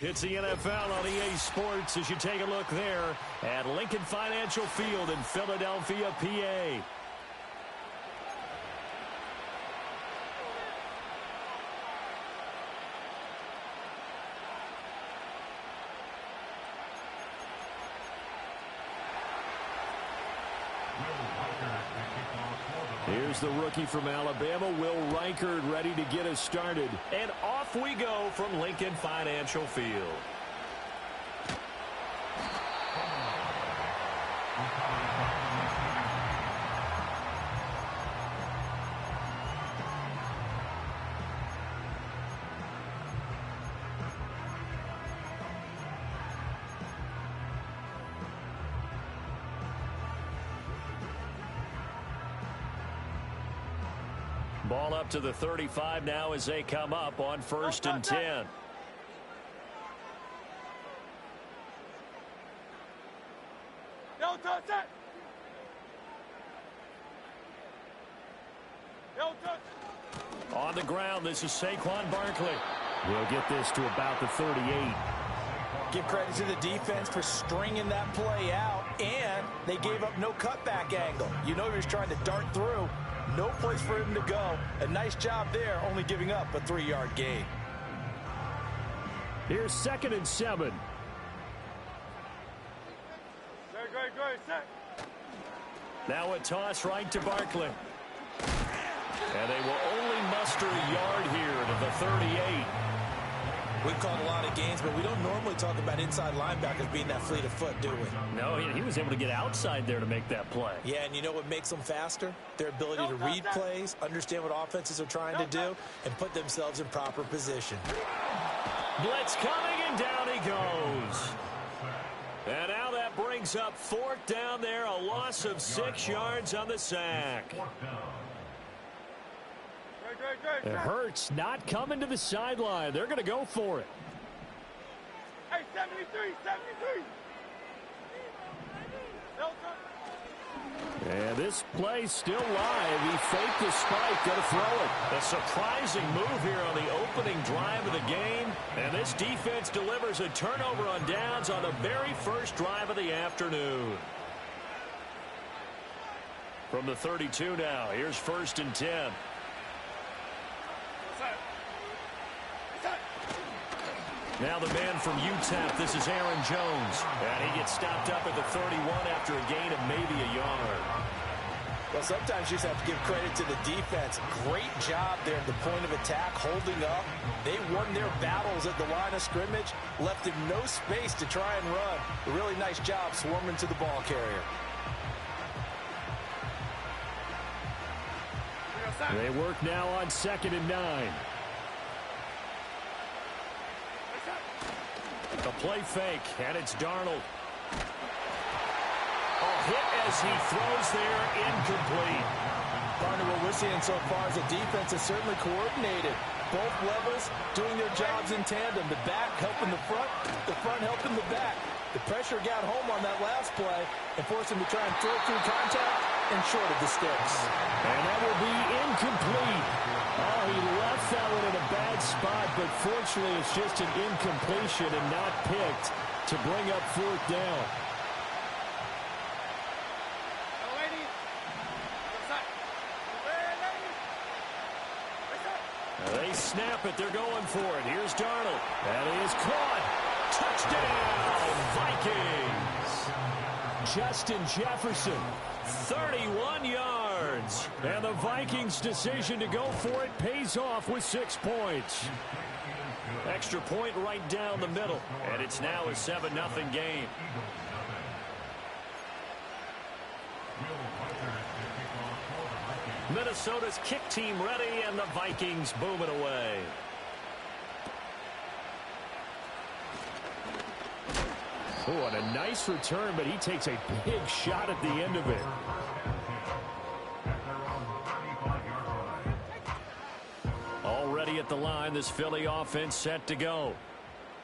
It's the NFL on EA Sports as you take a look there at Lincoln Financial Field in Philadelphia, PA. Here's the rookie from Alabama, Will Reichard, ready to get us started. And off we go from Lincoln Financial Field. Ball up to the 35 now as they come up on 1st and 10. Don't touch it! Don't touch it! On the ground, this is Saquon Barkley. We'll get this to about the 38. Give credit to the defense for stringing that play out, and they gave up no cutback angle. You know he was trying to dart through. No place for him to go. A nice job there, only giving up a 3-yard gain. Here's 2nd and 7. Great, set. Now a toss right to Barkley. And they will only muster a yard here to the 38. We've called a lot of games, but we don't normally talk about inside linebackers being that fleet of foot, do we? No, he was able to get outside there to make that play. Yeah, and you know what makes them faster? Their ability to read plays, understand what offenses are trying to do, and put themselves in proper position. Blitz coming, and down he goes. And now that brings up 4th down there, a loss of 6 yards on the sack. It hurts not coming to the sideline. They're going to go for it. Hey, 73. And this play's still live. He faked the spike, going to throw it. A surprising move here on the opening drive of the game. And this defense delivers a turnover on downs on the very first drive of the afternoon. From the 32 now, here's 1st and 10. Now the man from UTEP, this is Aaron Jones. And he gets stopped up at the 31 after a gain of maybe a yard. Well, sometimes you just have to give credit to the defense. Great job there at the point of attack, holding up. They won their battles at the line of scrimmage, left him no space to try and run. A really nice job swarming to the ball carrier. They work now on 2nd and 9. A play fake, and it's Darnold. A hit as he throws there, incomplete. Partner, what we're seeing so far is the defense is certainly coordinated. Both levels doing their jobs in tandem. The back helping the front helping the back. The pressure got home on that last play and forced him to try and throw through contact and short of the sticks. And that will be incomplete. Oh, he left that one in a bad spot, but fortunately it's just an incompletion and not picked to bring up 4th down. They snap it. They're going for it. Here's Darnold. And he is caught. Touchdown, Vikings. Justin Jefferson, 31 yards. And the Vikings' decision to go for it pays off with 6 points. Extra point right down the middle. And it's now a 7-0 game. Minnesota's kick team ready, and the Vikings boom it away. Oh, and a nice return, but he takes a big shot at the end of it. Already at the line, this Philly offense set to go.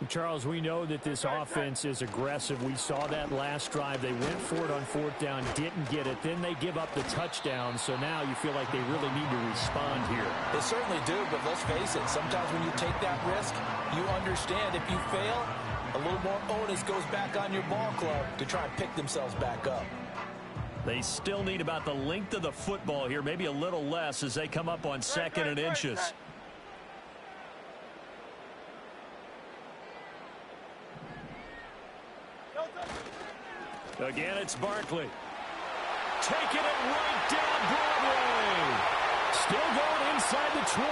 Charles, we know that this offense is aggressive. We saw that last drive. They went for it on fourth down, didn't get it. Then they give up the touchdown. So now you feel like they really need to respond here. They certainly do, but let's face it. Sometimes when you take that risk, you understand if you fail, a little more onus goes back on your ball club to try and pick themselves back up. They still need about the length of the football here, maybe a little less as they come up on second and inches. Again, it's Barkley. Taking it right down Broadway. Still going inside the 20.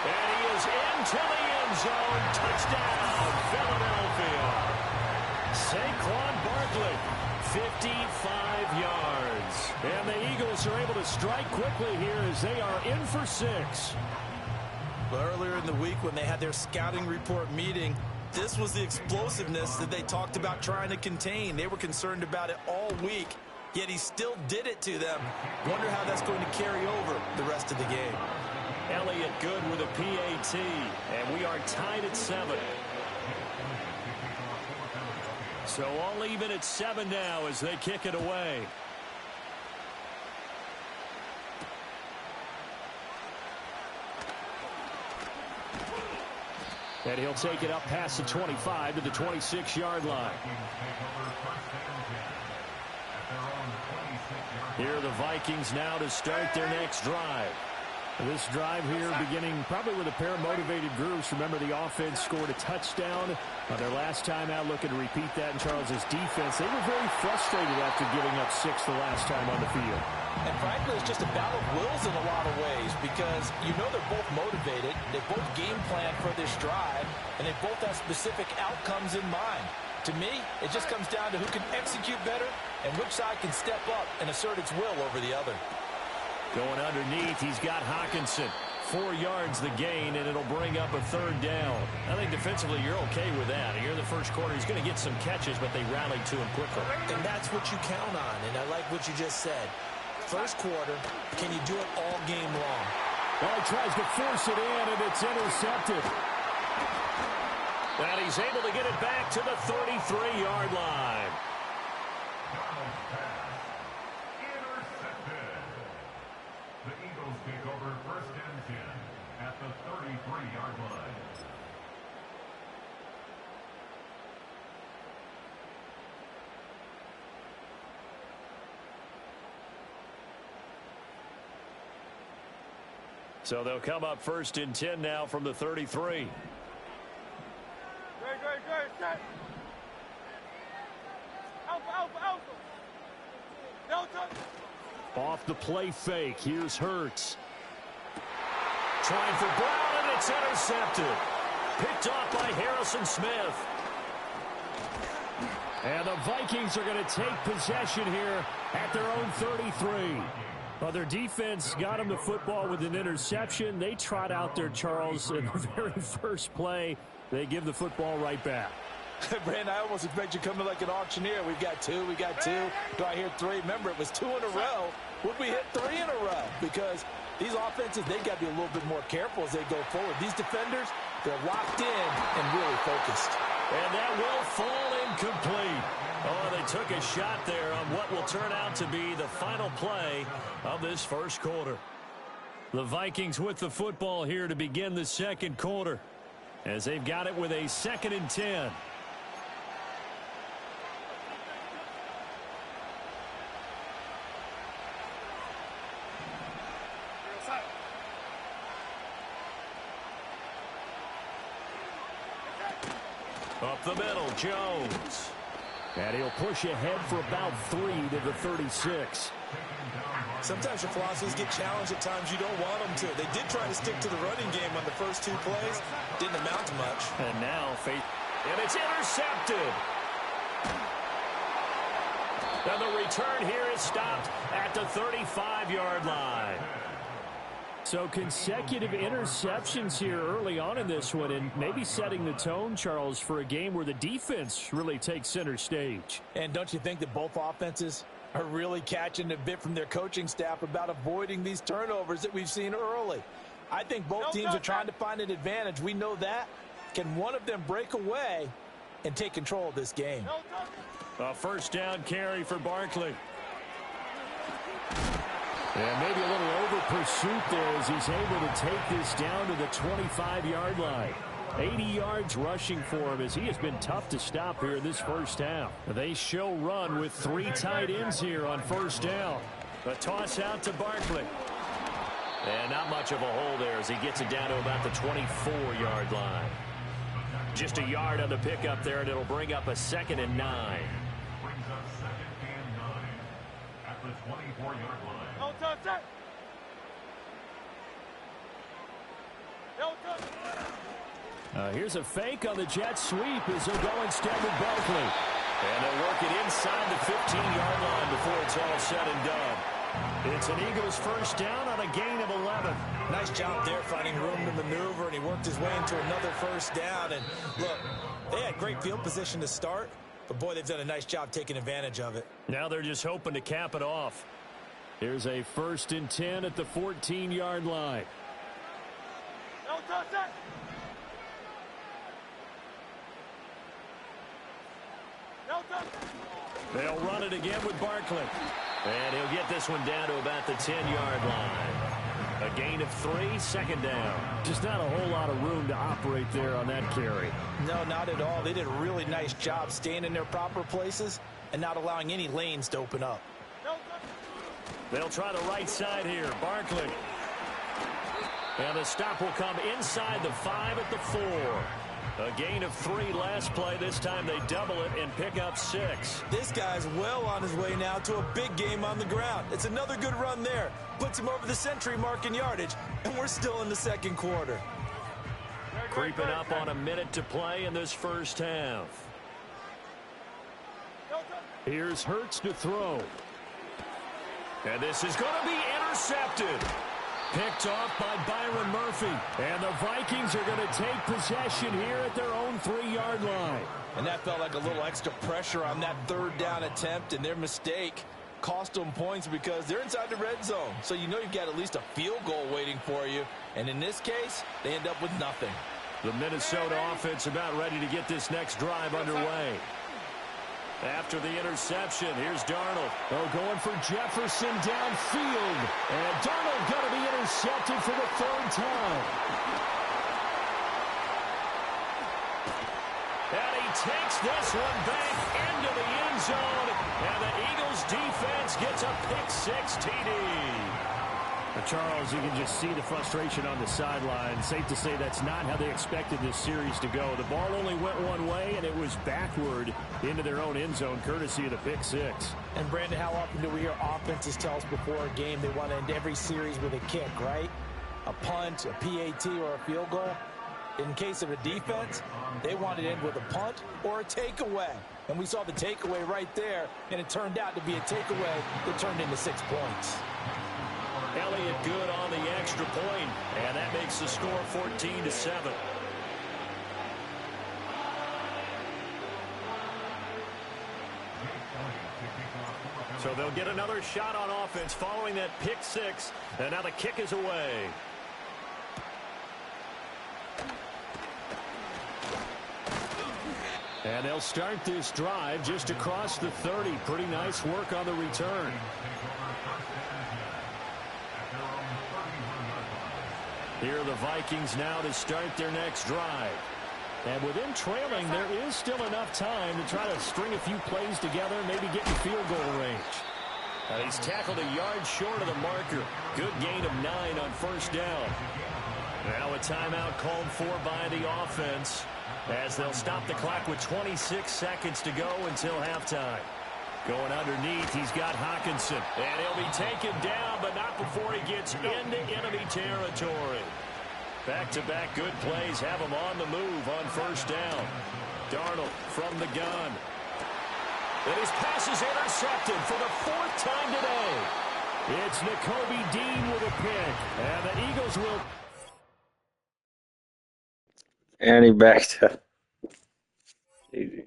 And he is into the end zone. Touchdown, Philadelphia. Saquon Barkley, 55 yards. And the Eagles are able to strike quickly here as they are in for 6. Well, earlier in the week when they had their scouting report meeting, this was the explosiveness that they talked about trying to contain. They were concerned about it all week, yet he still did it to them. Wonder how that's going to carry over the rest of the game. Elliott good with a PAT, and we are tied at 7. So all even at 7 now as they kick it away. And he'll take it up past the 25 to the 26-yard line. Here are the Vikings now to start their next drive. This drive here beginning probably with a pair of motivated groups. Remember, the offense scored a touchdown on their last time out. Looking to repeat that in Charles's defense. They were very frustrated after giving up 6 the last time on the field. And frankly, it's just a battle of wills in a lot of ways because you know they're both motivated. They both game plan for this drive, and they both have specific outcomes in mind. To me, it just comes down to who can execute better and which side can step up and assert its will over the other. Going underneath, he's got Hawkinson. 4 yards the gain, and it'll bring up a 3rd down. I think defensively you're okay with that. Here in the first quarter, he's going to get some catches, but they rallied to him quickly. And that's what you count on, and I like what you just said. First quarter, can you do it all game long? Well, he tries to force it in, and it's intercepted. And he's able to get it back to the 33-yard line. The Eagles take over 1st and 10 at the 33-yard line. So they'll come up 1st and 10 now from the 33. Great, set. Alpha. Delta. Off the play fake. Here's Hurts. Trying for Brown, and it's intercepted. Picked off by Harrison Smith. And the Vikings are going to take possession here at their own 33. Well, their defense got them the football with an interception. They trot out there, Charles, in the very first play. They give the football right back. Brandon, I almost expect you coming like an auctioneer. We've got 2. Do I hear 3? Remember, it was 2 in a row. Would we hit 3 in a row? Because these offenses, they got to be a little bit more careful as they go forward. These defenders, they're locked in and really focused. And that will fall incomplete. Oh, they took a shot there on what will turn out to be the final play of this first quarter. The Vikings with the football here to begin the second quarter, as they've got it with a 2nd and 10. Up the middle, Jones. And he'll push ahead for about 3 to the 36. Sometimes your philosophies get challenged at times you don't want them to. They did try to stick to the running game on the first 2 plays. Didn't amount to much. And now, and it's intercepted. And the return here is stopped at the 35-yard line. So consecutive interceptions here early on in this one, and maybe setting the tone, Charles, for a game where the defense really takes center stage. And don't you think that both offenses are really catching a bit from their coaching staff about avoiding these turnovers that we've seen early? I think both teams are trying to find an advantage. We know that. Can one of them break away and take control of this game? A first down carry for Barkley. And maybe a little over pursuit there as he's able to take this down to the 25-yard line. 80 yards rushing for him as he has been tough to stop here in this first half. They show run with 3 tight ends here on first down. A toss out to Barkley. And not much of a hole there as he gets it down to about the 24-yard line. Just a yard on the pickup there, and it'll bring up a 2nd and 9. Brings up 2nd and 9 at the 24-yard line. No touch it. No touch. Here's a fake on the jet sweep as they'll go instead with Barkley. And they'll work it inside the 15-yard line before it's all said and done. It's an Eagles first down on a gain of 11. Nice job there finding room to maneuver, and he worked his way into another first down. And look, they had great field position to start, but boy, they've done a nice job taking advantage of it. Now they're just hoping to cap it off. Here's a 1st and 10 at the 14-yard line. No touch it. No touch. They'll run it again with Barkley. And he'll get this one down to about the 10-yard line. A gain of 3, 2nd down. Just not a whole lot of room to operate there on that carry. No, not at all. They did a really nice job staying in their proper places and not allowing any lanes to open up. No touch. They'll try the right side here. Barkley. And the stop will come inside the 5 at the 4. A gain of 3 last play. This time they double it and pick up 6. This guy's well on his way now to a big game on the ground. It's another good run there. Puts him over the century mark in yardage, and we're still in the 2nd quarter. Creeping up on a minute to play in this first half. Here's Hurts to throw. And this is going to be intercepted. Picked off by Byron Murphy. And the Vikings are going to take possession here at their own 3-yard line. And that felt like a little extra pressure on that 3rd down attempt, and their mistake cost them points because they're inside the red zone. So you know you've got at least a field goal waiting for you. And in this case, they end up with nothing. The Minnesota offense about ready to get this next drive underway. After the interception, here's Darnold. Oh, going for Jefferson downfield. And Darnold going to be intercepted for the 3rd time. And he takes this one back into the end zone. And the Eagles defense gets a pick-6 TD. Charles, you can just see the frustration on the sideline. Safe to say that's not how they expected this series to go. The ball only went one way, and it was backward into their own end zone, courtesy of the pick-6. And, Brandon, how often do we hear offenses tell us before a game they want to end every series with a kick, right? A punt, a PAT, or a field goal. In case of a defense, they want to end with a punt or a takeaway. And we saw the takeaway right there, and it turned out to be a takeaway that turned into 6 points. Elliott good on the extra point, and that makes the score 14-7. So they'll get another shot on offense following that pick-6, and now the kick is away. And they'll start this drive just across the 30. Pretty nice work on the return. Here are the Vikings now to start their next drive. And with them trailing, there is still enough time to try to string a few plays together and maybe get in field goal range. And he's tackled a yard short of the marker. Good gain of 9 on first down. Now a timeout called for by the offense as they'll stop the clock with 26 seconds to go until halftime. Going underneath, he's got Hockenson. And he'll be taken down, but not before he gets into enemy territory. Back-to-back good plays have him on the move on first down. Darnold from the gun. And his pass is intercepted for the 4th time today. It's Nakobe Dean with a pick. And the Eagles will... And he backed up. Easy.